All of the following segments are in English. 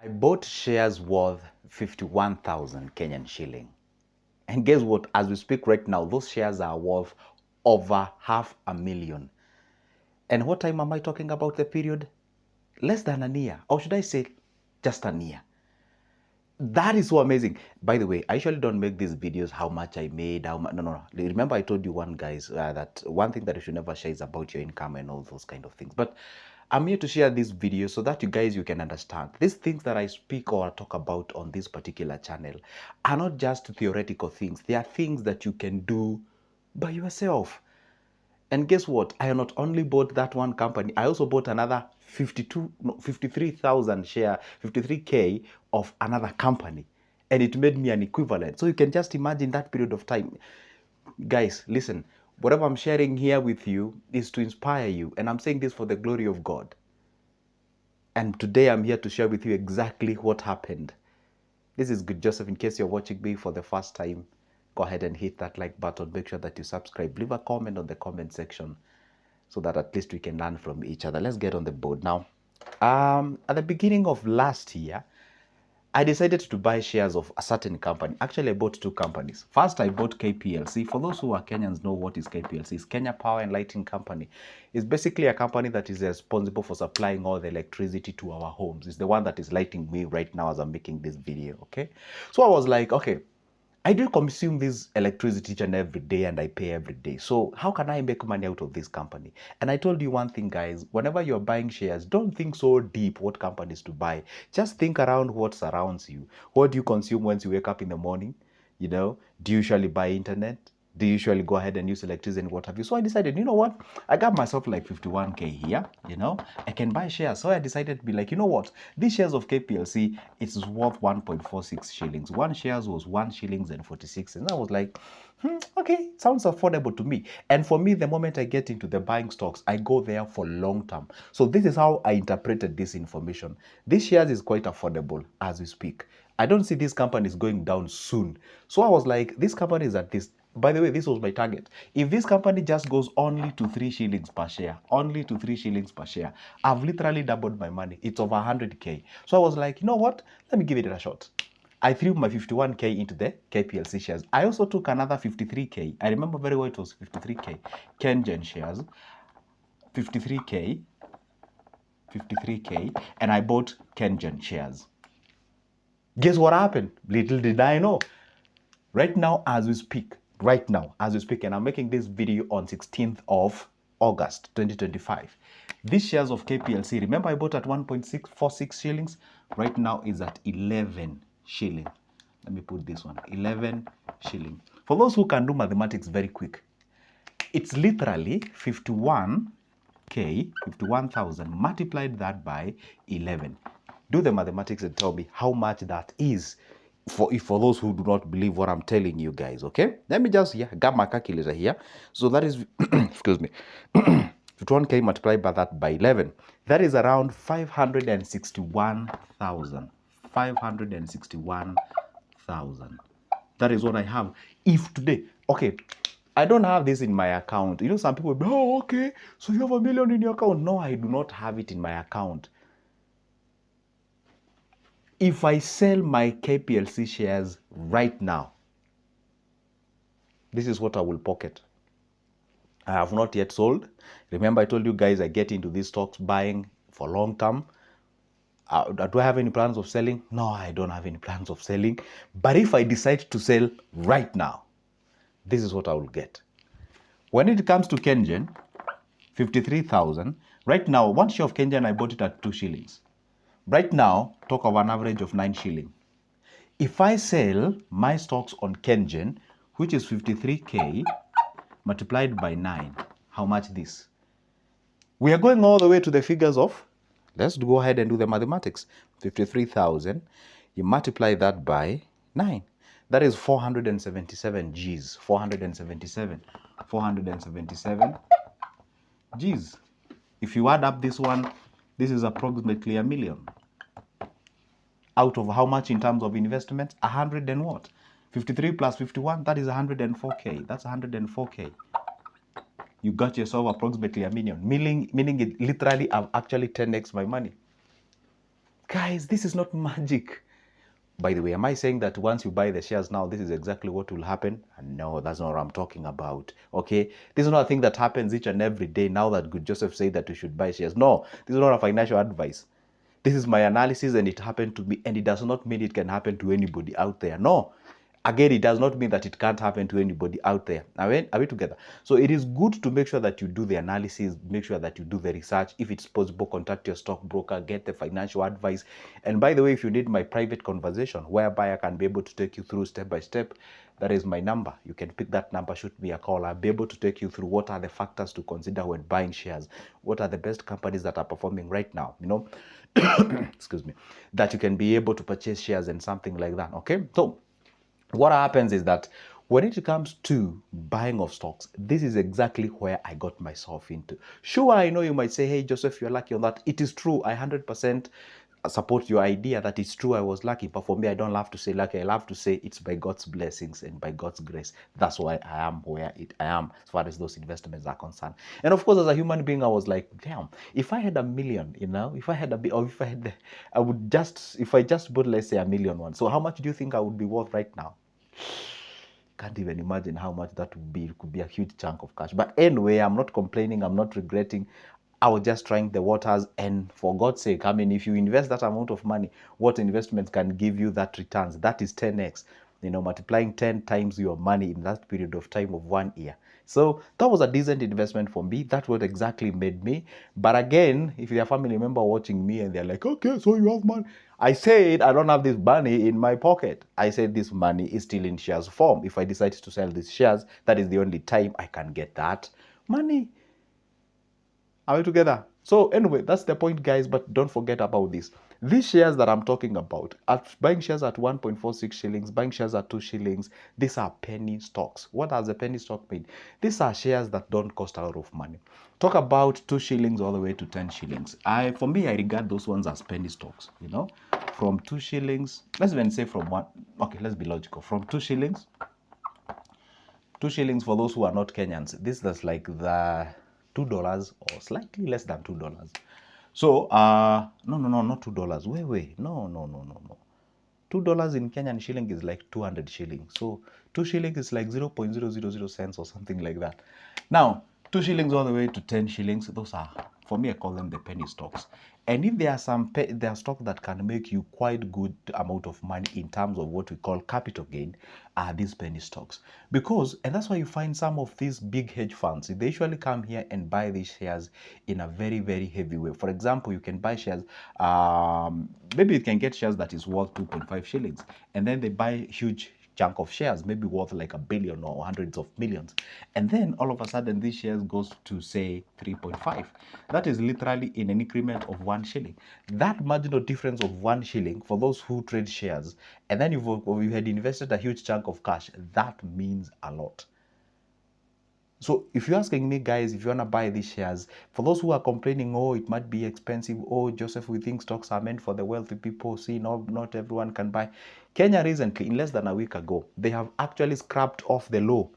I bought shares worth 51,000 Kenyan shilling. And guess what? As we speak right now, those shares are worth over 500,000. And what time am I talking about the period? Less than a year. Or should I say just a year? That is so amazing. By the way, I usually don't make these videos how much I made, how much. No. Remember, I told you one, guys, that one thing that you should never share is about your income and all those kind of things. But I'm here to share this video so that you can understand. These things that I speak or talk about on this particular channel are not just theoretical things. They are things that you can do by yourself. And guess what? I not only bought that one company, I also bought another 53,000 share, 53K of another company. And it made me an equivalent. So you can just imagine that period of time. Guys, listen, whatever I'm sharing here with you is to inspire you. And I'm saying this for the glory of God. And today I'm here to share with you exactly what happened. This is Good Joseph. In case you're watching me for the first time, go ahead and hit that like button. Make sure that you subscribe. Leave a comment on the comment section so that at least we can learn from each other. Let's get on the board now. At the beginning of last year, I decided to buy shares of a certain company. Actually, I bought two companies. First, I bought Kplc. For those who are Kenyans know what is Kplc. It's Kenya Power and Lighting Company. It's basically a company that is responsible for supplying all the electricity to our homes. It's the one that is lighting me right now as I'm making this video, okay? So I was like, okay, I do consume this electricity each and every day and I pay every day. So how can I make money out of this company? And I told you one thing, guys, whenever you're buying shares, don't think so deep what companies to buy. Just think around what surrounds you. What do you consume once you wake up in the morning? You know, do you usually buy internet? Do you usually go ahead and use electricity and what have you? So I decided, you know what? I got myself like 51K here, you know, I can buy shares. So I decided to be like, you know what? These shares of KPLC, it's worth 1.46 shillings. One shares was 1 shillings and 46 cents. I was like, okay, sounds affordable to me. And for me, the moment I get into the buying stocks, I go there for long term. So this is how I interpreted this information. This shares is quite affordable as we speak. I don't see these companies going down soon. So I was like, this company is at this. By the way, this was my target. If this company just goes only to 3 shillings per share, only to 3 shillings per share, I've literally doubled my money. It's over 100K. So I was like, you know what? Let me give it a shot. I threw my 51K into the KPLC shares. I also took another 53K. I remember very well it was 53K. KenGen shares, 53K, 53K, and I bought KenGen shares. Guess what happened? Little did I know. Right now, as we speak, and I'm making this video on 16th of August 2025. These shares of KPLC, remember I bought at 1.646 shillings? Right now is at 11 shilling. Let me put this one, 11 shilling. For those who can do mathematics very quick, it's literally 51K, 51,000, multiplied that by 11. Do the mathematics and tell me how much that is for those who do not believe what I'm telling you guys, okay? Let me just get my calculator here. So that is, excuse me, 51K multiplied by that by 11. That is around 561,000. 561,000. That is what I have. If today, okay, I don't have this in my account. You know, some people, oh, okay, so you have $1 million in your account. No, I do not have it in my account. If I sell my KPLC shares right now, this is what I will pocket. I have not yet sold. Remember, I told you guys I get into these stocks buying for long term. Do I have any plans of selling? No, I don't have any plans of selling. But if I decide to sell right now, this is what I will get. When it comes to KenGen, 53,000. Right now, one share of KenGen, I bought it at 2 shillings. Right now, talk of an average of 9 shilling. If I sell my stocks on KenGen, which is 53K, multiplied by 9, how much this? We are going all the way to the figures of, let's go ahead and do the mathematics. 53,000, you multiply that by 9. That is 477 Gs. 477 Gs. If you add up this one, this is approximately $1 million. Out of how much in terms of investment? 100 and what? 53 plus 51, that is 104K. That's 104K. You got yourself approximately $1 million, meaning it literally I've actually 10x my money. Guys, this is not magic. By the way, am I saying that once you buy the shares now, this is exactly what will happen? No, that's not what I'm talking about. Okay? This is not a thing that happens each and every day now that Good Joseph said that you should buy shares. No, this is not a financial advice. This is my analysis and it happened to me, and it does not mean it can happen to anybody out there. No. Again, it does not mean that it can't happen to anybody out there. Are we together? So it is good to make sure that you do the analysis, make sure that you do the research. If it's possible, contact your stockbroker, get the financial advice. And by the way, if you need my private conversation whereby I can be able to take you through step by step, that is my number. You can pick that number, shoot me a call. I'll be able to take you through what are the factors to consider when buying shares. What are the best companies that are performing right now, excuse me, that you can be able to purchase shares and something like that. Okay, so what happens is that when it comes to buying of stocks, this is exactly where I got myself into. Sure, I know you might say, hey, Joseph, you're lucky on that. It is true. I 100% support your idea that it's true I was lucky. But for me, I don't love to say lucky. I love to say it's by God's blessings and by God's grace. That's why I am where I am as far as those investments are concerned. And of course, as a human being, I was like, damn, if I had a million, if I had a bit, or if I had, I would just, if I just bought, let's say, a million one. So how much do you think I would be worth right now? Can't even imagine how much that would be. It could be a huge chunk of cash. But anyway, I'm not complaining. I'm not regretting. I was just trying the waters. And for God's sake, I mean, if you invest that amount of money, what investments can give you that returns? That is 10x. Multiplying 10 times your money in that period of time of 1 year. So that was a decent investment for me. That's what exactly made me. But again, if you're a family member watching me and they're like, okay, so you have money. I said, I don't have this money in my pocket. I said this money is still in shares form. If I decide to sell these shares, that is the only time I can get that money. Are we together? So anyway, that's the point, guys. But don't forget about this. These shares that I'm talking about, buying shares at 1.46 shillings, buying shares at 2 shillings, these are penny stocks. What does a penny stock mean? These are shares that don't cost a lot of money. Talk about 2 shillings all the way to 10 shillings. For me, I regard those ones as penny stocks, From 2 shillings, let's even say from one, okay, let's be logical. From 2 shillings, 2 shillings for those who are not Kenyans. This is like the $2 or slightly less than $2. So, no, not $2. Wait, no. $2 in Kenyan shilling is like 200 shillings. So 2 shillings is like 0.000 cents or something like that. Now, 2 shillings all the way to 10 shillings, those are, for me, I call them the penny stocks. And if there are there are stocks that can make you quite good amount of money in terms of what we call capital gain, are these penny stocks. And that's why you find some of these big hedge funds, they usually come here and buy these shares in a very, very heavy way. For example, you can buy shares, maybe you can get shares that is worth 2.5 shillings, and then they buy huge chunk of shares, maybe worth like $1 billion or hundreds of millions, and then all of a sudden these shares goes to say 3.5. That is literally in an increment of 1 shilling. That marginal difference of 1 shilling for those who trade shares, and then you had invested a huge chunk of cash, that means a lot. So if you're asking me, guys, if you want to buy these shares, for those who are complaining, oh, it might be expensive, oh, Joseph, we think stocks are meant for the wealthy people, see, no, not everyone can buy. Kenya recently, in less than a week ago, they have actually scrapped off the law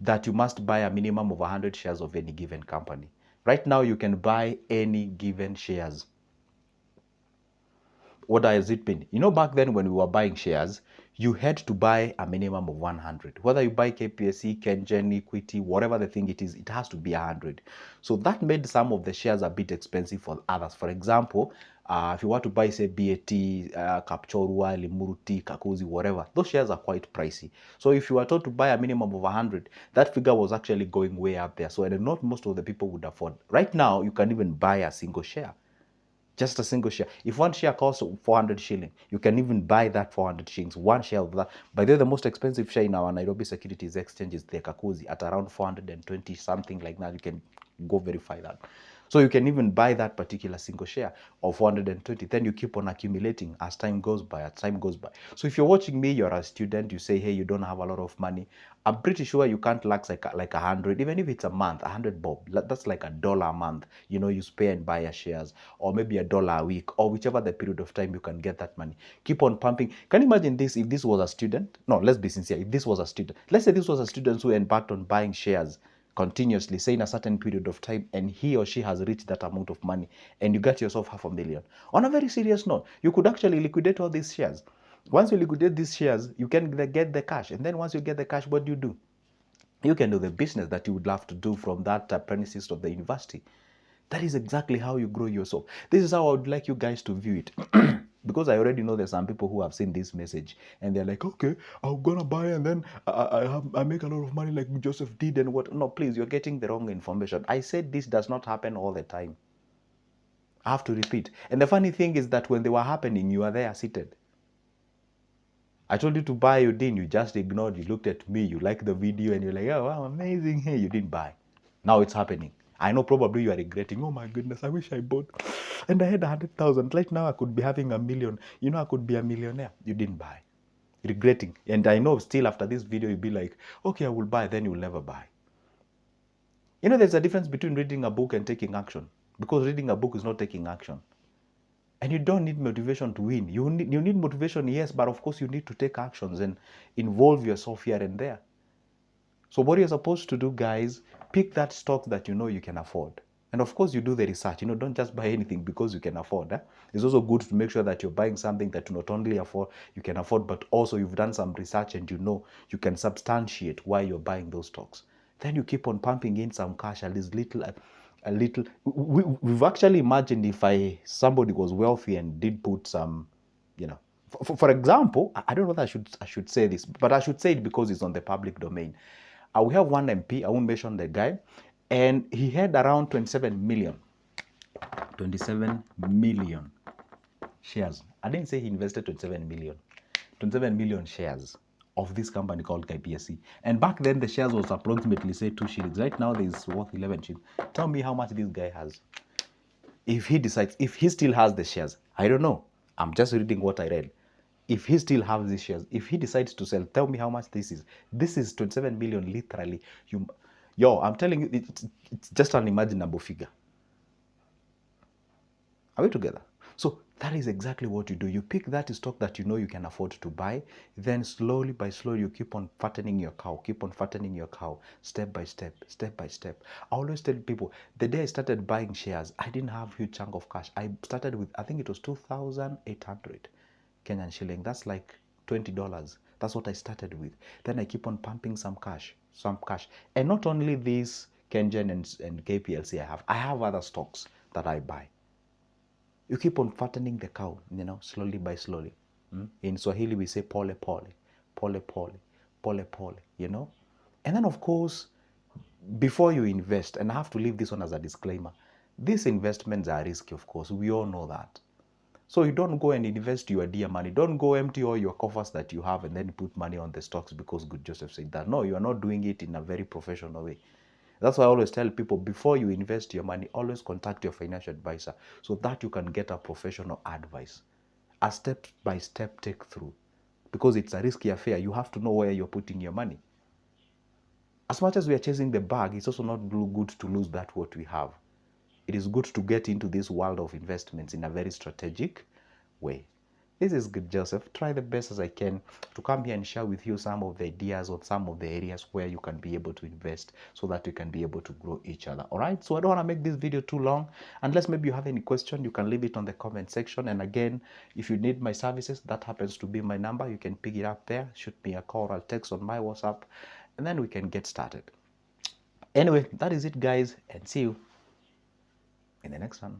that you must buy a minimum of 100 shares of any given company. Right now, you can buy any given shares. What does it mean? Back then when we were buying shares, you had to buy a minimum of 100. Whether you buy Kplc, KenGen, equity, whatever the thing it is, it has to be 100. So that made some of the shares a bit expensive for others. For example, if you want to buy, say, BAT, Kapchorwa, Limuruti, Kakuzi, whatever, those shares are quite pricey. So if you were told to buy a minimum of 100, that figure was actually going way up there. So not most of the people would afford. Right now, you can even buy a single share. Just a single share. If one share costs 400 shilling, you can even buy that 400 shillings, one share of that. By the way, the most expensive share in our Nairobi securities exchange is the Kakuzi at around 420, something like that. You can go verify that. So you can even buy that particular single share of 420. Then you keep on accumulating as time goes by, So if you're watching me, you're a student, you say, hey, you don't have a lot of money. I'm pretty sure you can't lack like 100, even if it's a month, 100 bob. That's like $1 a month. You spare and buy your shares, or maybe $1 a week, or whichever the period of time you can get that money. Keep on pumping. Can you imagine this if this was a student? No, let's be sincere. If this was a student, let's say this was a student who embarked on buying shares continuously, say in a certain period of time, and he or she has reached that amount of money, and you get yourself 500,000. On a very serious note, you could actually liquidate all these shares. Once you liquidate these shares, you can get the cash. And then once you get the cash, what do? You can do the business that you would love to do from that premises of the university. That is exactly how you grow yourself. This is how I would like you guys to view it. Because I already know there's some people who have seen this message and they're like, okay, I'm gonna buy and then I make a lot of money like Joseph did and what. No, please, you're getting the wrong information. I said this does not happen all the time. I have to repeat. And the funny thing is that when they were happening, you are there seated. I told you to buy, you didn't. You just ignored. You looked at me. You liked the video and you're like, oh, wow, amazing. Hey, you didn't buy. Now it's happening. I know probably you are regretting. Oh my goodness, I wish I bought. And I had 100,000. Right now I could be having 1,000,000. You know, I could be a millionaire. You didn't buy. Regretting. And I know still after this video, you'll be like, okay, I will buy. Then you'll never buy. You know, there's a difference between reading a book and taking action. Because reading a book is not taking action. And you don't need motivation to win. You need motivation, yes, but of course you need to take actions and involve yourself here and there. So what you're supposed to do, guys, pick that stock that you know you can afford. And of course you do the research. You know, don't just buy anything because you can afford. It's also good to make sure that you're buying something that you not only you can afford, but also you've done some research and you know you can substantiate why you're buying those stocks. Then you keep on pumping in some cash, at least a little. We've actually imagined if somebody was wealthy and did put some, you know, for example, I don't know that I should say this, but I should say it because it's on the public domain. We have one MP, I won't mention the guy, and he had around 27 million shares. I didn't say he invested 27 million. 27 million shares of this company called Kplc. And back then the shares was approximately say 2 shillings. Right now it's worth 11 shillings. Tell me how much this guy has. If he decides, if he still has the shares, I don't know. I'm just reading what I read. If he still has these shares, if he decides to sell, tell me how much this is. This is 27 million literally. I'm telling you, it's just an unimaginable figure. Are we together? So that is exactly what you do. You pick that stock that you know you can afford to buy. Then slowly by slowly, you keep on fattening your cow. Keep on fattening your cow, step by step, step by step. I always tell people, the day I started buying shares, I didn't have a huge chunk of cash. I started with, I think it was 2,800 Kenyan shilling. That's like $20. That's what I started with. Then I keep on pumping some cash. And not only this KenGen and KPLC I have other stocks that I buy. You keep on fattening the cow, you know, slowly by slowly. In Swahili, we say pole pole, pole pole, pole pole, you know. And then, of course, before you invest, and I have to leave this one as a disclaimer, these investments are risky, of course. We all know that. So you don't go and invest your dear money. Don't go empty all your coffers that you have and then put money on the stocks because Good Joseph said that. No, you are not doing it in a very professional way. That's why I always tell people, before you invest your money, always contact your financial advisor so that you can get a professional advice, a step-by-step take through. Because it's a risky affair, you have to know where you're putting your money. As much as we are chasing the bag, it's also not good to lose that what we have. It is good to get into this world of investments in a very strategic way. This is Good Joseph. Try the best as I can to come here and share with you some of the ideas or some of the areas where you can be able to invest so that you can be able to grow each other. All right. So I don't want to make this video too long. Unless maybe you have any question, you can leave it on the comment section. And again, if you need my services, that happens to be my number. You can pick it up there. Shoot me a call or text on my WhatsApp, and then we can get started. Anyway, that is it, guys, and see you in the next one.